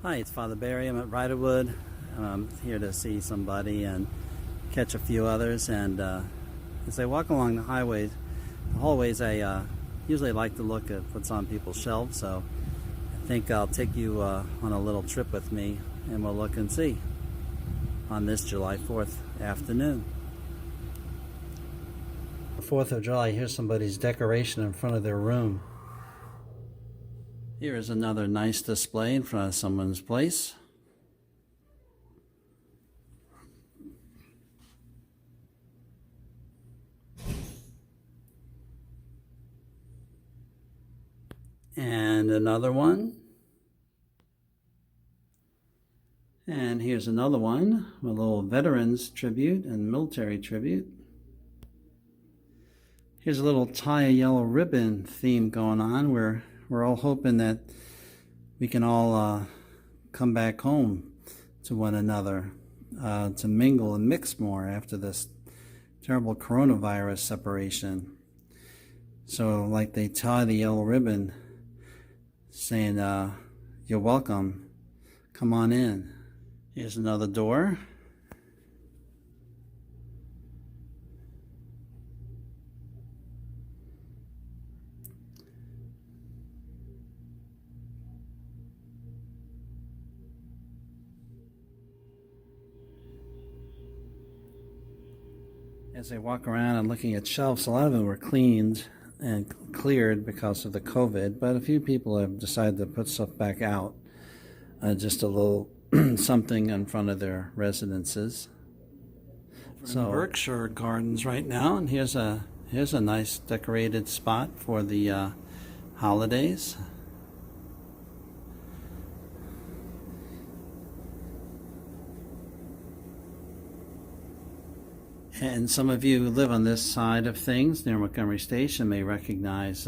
Hi, it's Father Barry. I'm at Riderwood. I'm here to see somebody and catch a few others. And as I walk along the hallways, I usually like to look at what's on people's shelves. So I think I'll take you on a little trip with me, and we'll look and see on this July 4th afternoon. 4th of July, here's somebody's decoration in front of their room. Here is another nice display in front of someone's place. And another one. And here's another one with a little veterans tribute and military tribute. Here's a little tie a yellow ribbon theme going on where we're all hoping that we can all come back home to one another, to mingle and mix more after this terrible coronavirus separation. So like they tie the yellow ribbon saying, you're welcome, come on in. Here's another door. As I walk around and looking at shelves, a lot of them were cleaned and cleared because of the COVID, but a few people have decided to put stuff back out, just a little something in front of their residences. So Berkshire Gardens right now, and here's a nice decorated spot for the holidays. And some of you who live on this side of things near Montgomery Station may recognize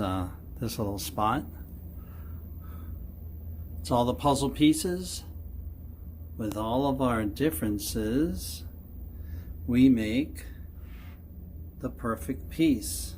this little spot. It's all the puzzle pieces. With all of our differences, we make the perfect piece.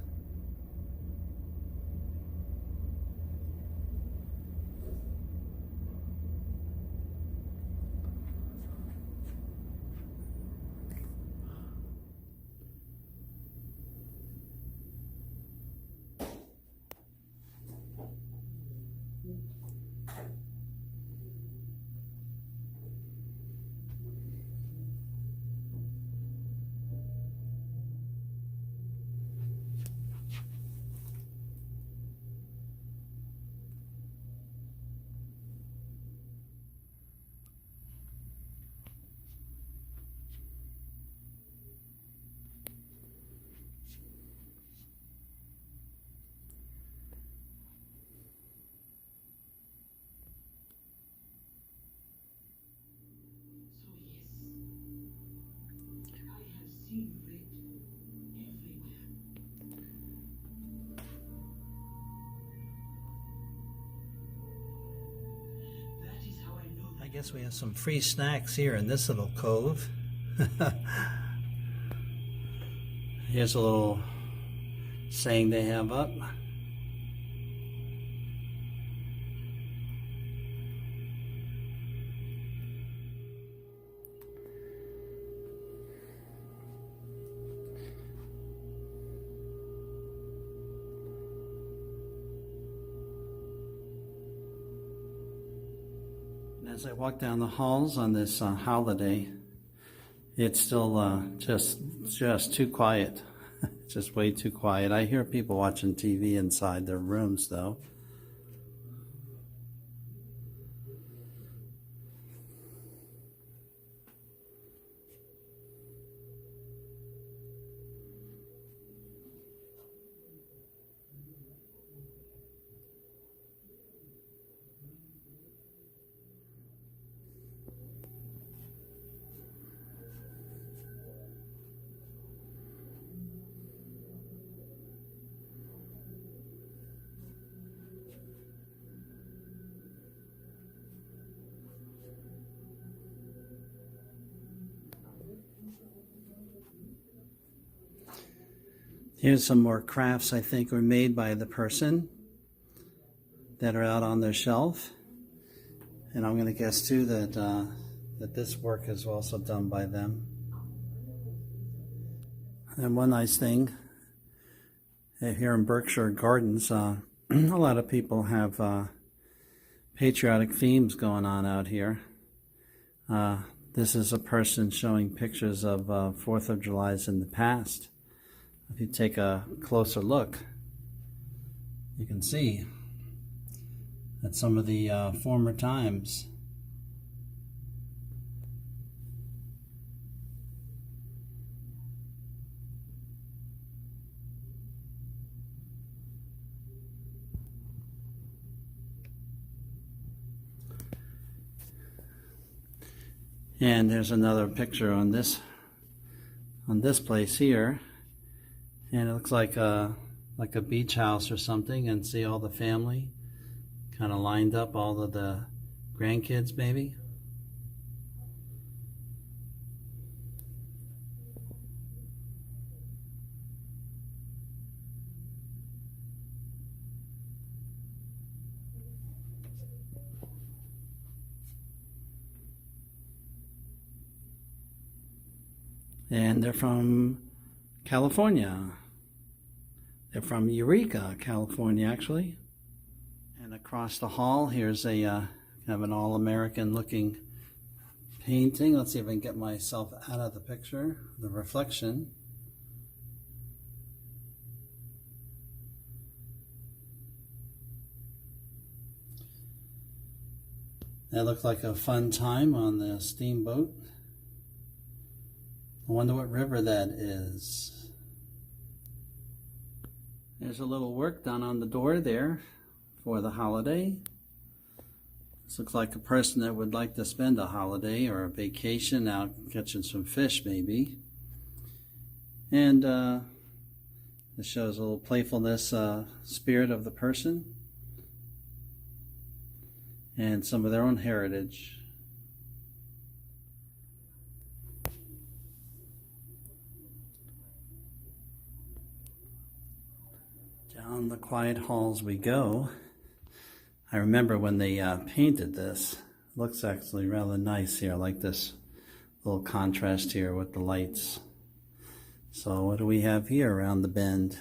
I guess we have some free snacks here in this little cove. Here's a little saying they have up. As I walk down the halls on this holiday, it's still just too quiet. Just way too quiet. I hear people watching TV inside their rooms, though. Here's some more crafts I think were made by the person that are out on their shelf. And I'm going to guess too that that this work is also done by them. And one nice thing here in Berkshire Gardens, a lot of people have patriotic themes going on out here. This is a person showing pictures of 4th of Julys in the past. If you take a closer look, you can see at some of the former times. And there's another picture on this place here, and it looks like a beach house or something, and see all the family kind of lined up, all of the grandkids maybe. And they're from California. They're from Eureka, California, actually. And across the hall, here's a kind of an all-American looking painting. Let's see if I can get myself out of the picture, the reflection. That looked like a fun time on the steamboat. I wonder what river that is. There's a little work done on the door there for the holiday. This looks like a person that would like to spend a holiday or a vacation out catching some fish maybe. And this shows a little playfulness, spirit of the person, and some of their own heritage. Down the quiet halls we go. I remember when they painted this. It looks actually rather nice here. I like this little contrast here with the lights. So what do we have here around the bend?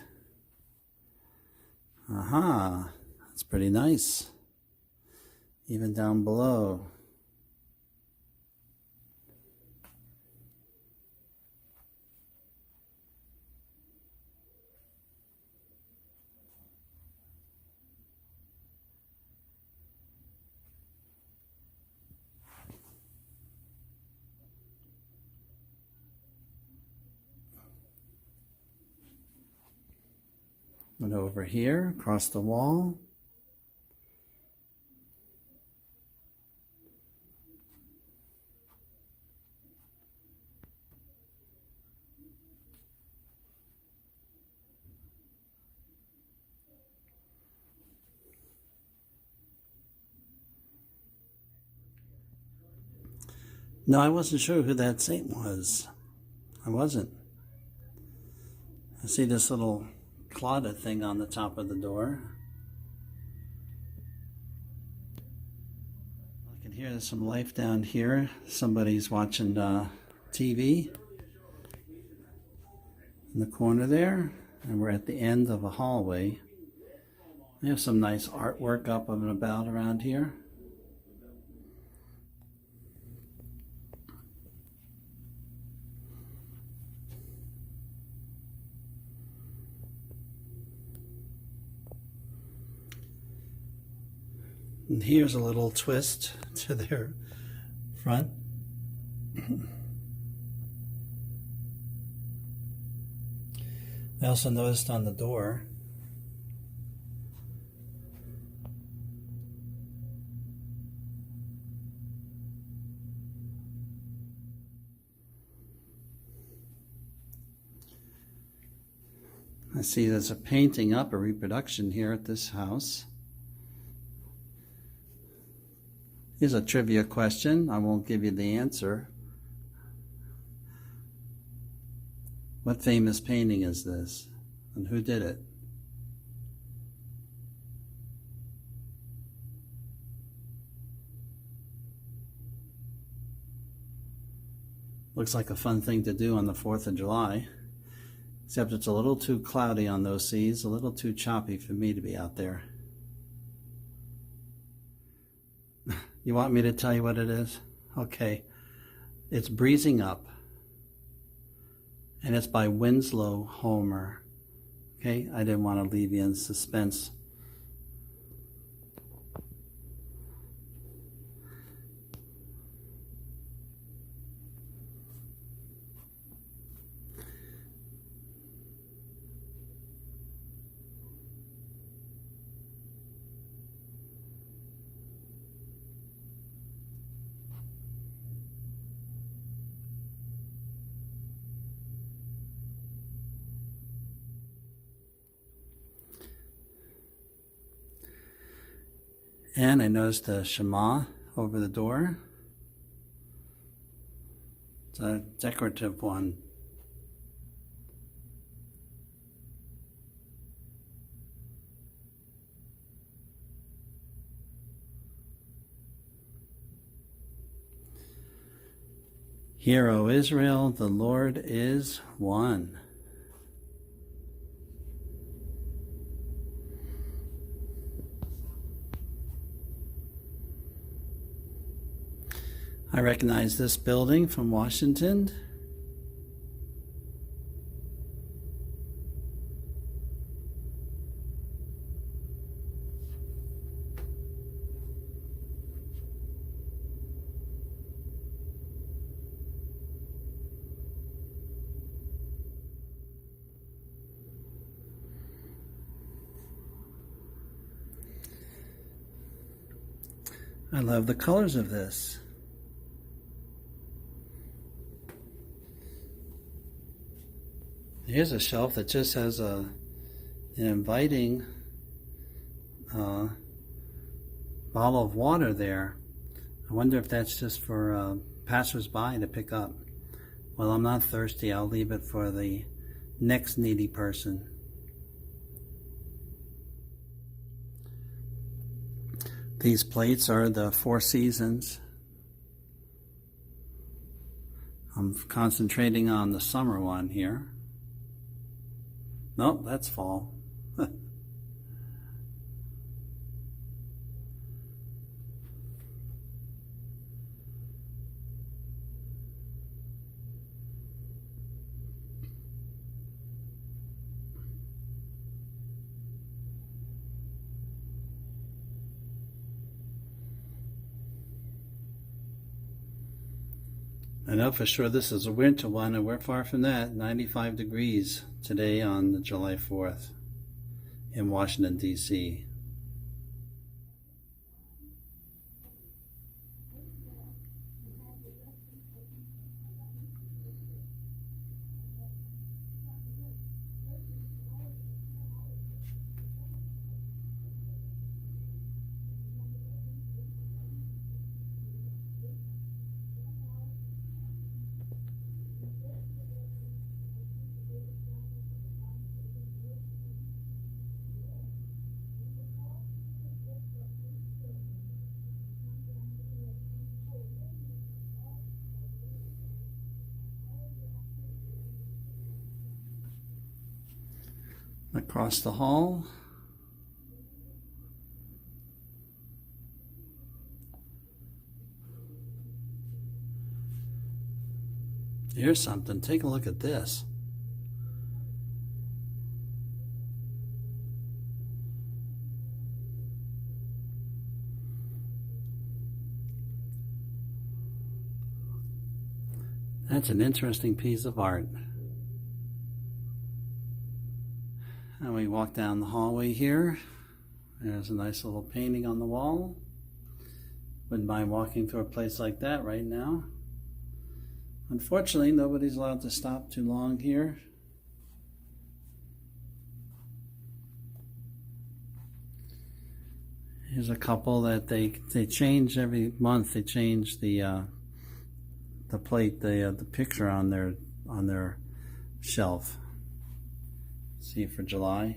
Aha, that's pretty nice. Even down below. And over here, across the wall. No, I wasn't sure who that saint was. I wasn't. I see this little clotted thing on the top of the door. I can hear some life down here. Somebody's watching TV in the corner there, and we're at the end of a hallway. We have some nice artwork up and about around here. And here's a little twist to their front. I also noticed on the door I see there's a painting up, a reproduction here at this house. Here's a trivia question. I won't give you the answer. What famous painting is this? And who did it? Looks like a fun thing to do on the 4th of July. Except it's a little too cloudy on those seas, a little too choppy for me to be out there. You want me to tell you what it is? Okay. It's Breezing Up. And it's by Winslow Homer. Okay, I didn't want to leave you in suspense. And I noticed a Shema over the door. It's a decorative one. Hear, O Israel, the Lord is one. I recognize this building from Washington. I love the colors of this. Here's a shelf that just has an inviting bottle of water there. I wonder if that's just for passers-by to pick up. Well, I'm not thirsty. I'll leave it for the next needy person. These plates are the 4 seasons. I'm concentrating on the summer one here. Nope, that's fall. I know for sure this is a winter one, and we're far from that. 95 degrees today on July 4th in Washington, D.C. Across the hall, here's something. Take a look at this. That's an interesting piece of art. And we walk down the hallway here. There's a nice little painting on the wall. Wouldn't mind walking through a place like that right now. Unfortunately, nobody's allowed to stop too long here. Here's a couple that they change every month. They change the plate, the picture on their shelf. See for July.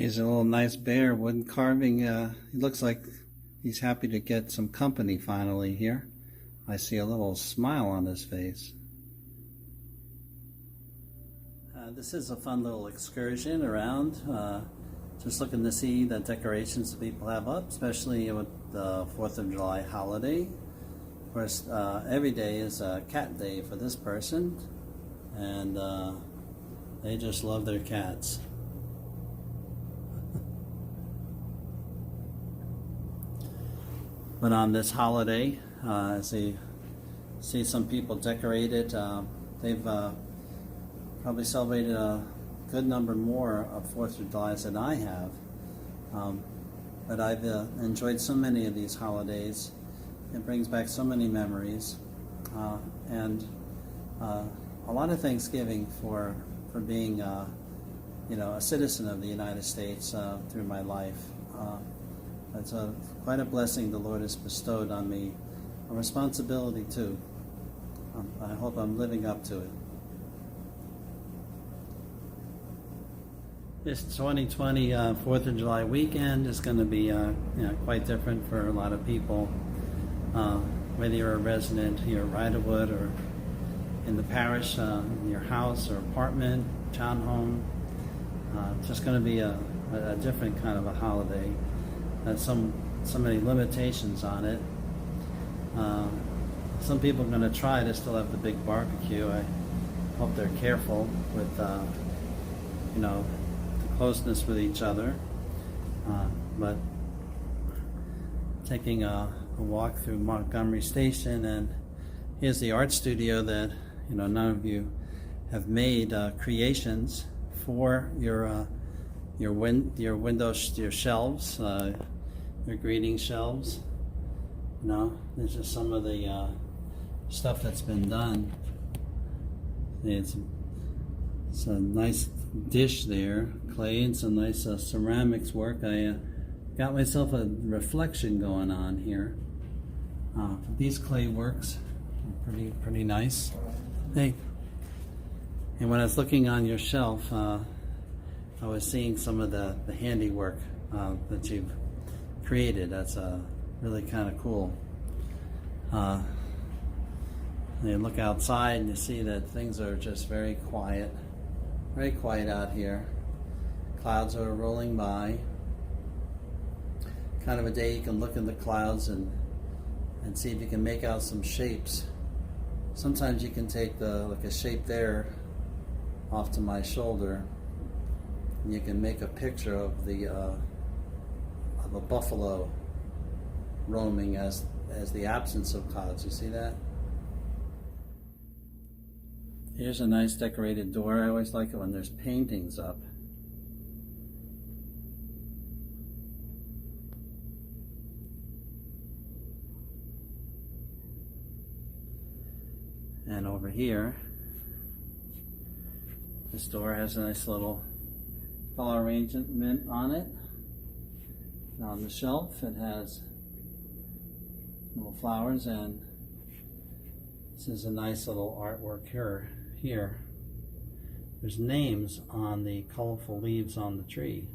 He's a little nice bear, wood carving. He looks like he's happy to get some company finally here. I see a little smile on his face. This is a fun little excursion around, just looking to see the decorations that people have up, especially with the 4th of July holiday. Of course, every day is a cat day for this person, and they just love their cats. But on this holiday, as you see some people decorated, they've probably celebrated a good number more of 4th of July than I have. But I've enjoyed so many of these holidays. It brings back so many memories. And a lot of Thanksgiving for being a citizen of the United States through my life. It's quite a blessing the Lord has bestowed on me, a responsibility too. I hope I'm living up to it. This 2020 4th of July weekend is going to be quite different for a lot of people. Whether you're a resident here at Riderwood or in the parish, in your house or apartment, townhome, it's just going to be a different kind of a holiday. So many limitations on it. Some people are going to try to still have the big barbecue. I hope they're careful with the closeness with each other. But taking a walk through Montgomery Station, and here's the art studio that none of you have made creations for your windows, your shelves, your greeting shelves. There's just some of the stuff that's been done. It's a nice dish there, clay, and some nice ceramics work. I got myself a reflection going on here. These clay works are pretty nice. Hey, and when I was looking on your shelf, I was seeing some of the handiwork that you've created. That's really kind of cool. You look outside and you see that things are just very quiet out here. Clouds are rolling by. Kind of a day you can look in the clouds and see if you can make out some shapes. Sometimes you can take like a shape there off to my shoulder, and you can make a picture of a buffalo roaming as the absence of clouds. You see that? Here's a nice decorated door. I always like it when there's paintings up. And over here, this door has a nice little flower arrangement on it. And on the shelf, it has little flowers, and this is a nice little artwork here. There's names on the colorful leaves on the tree.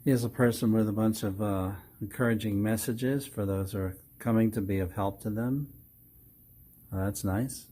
Here's a person with a bunch of encouraging messages for those who are coming to be of help to them. That's nice.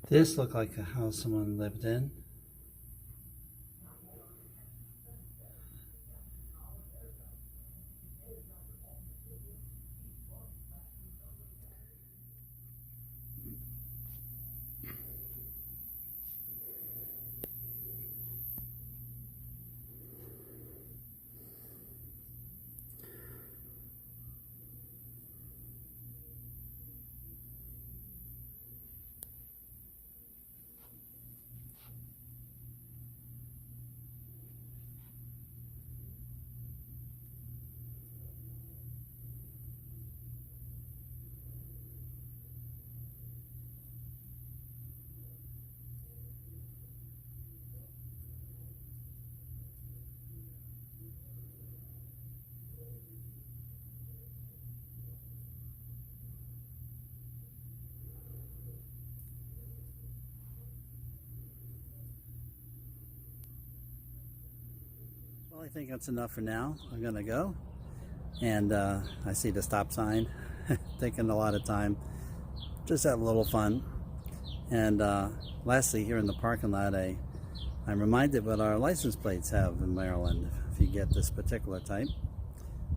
This looked like a house someone lived in. Well, I think that's enough for now. I'm gonna go, and I see the stop sign. Taking a lot of time. Just have a little fun. And lastly, here in the parking lot, I'm reminded what our license plates have in Maryland. If you get this particular type,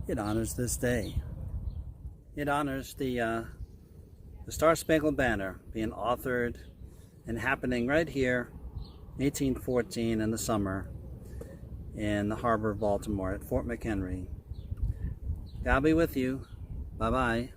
it honors this day. It honors the Star Spangled Banner being authored and happening right here, 1814 in the summer, in the harbor of Baltimore at Fort McHenry. God be with you. Bye-bye.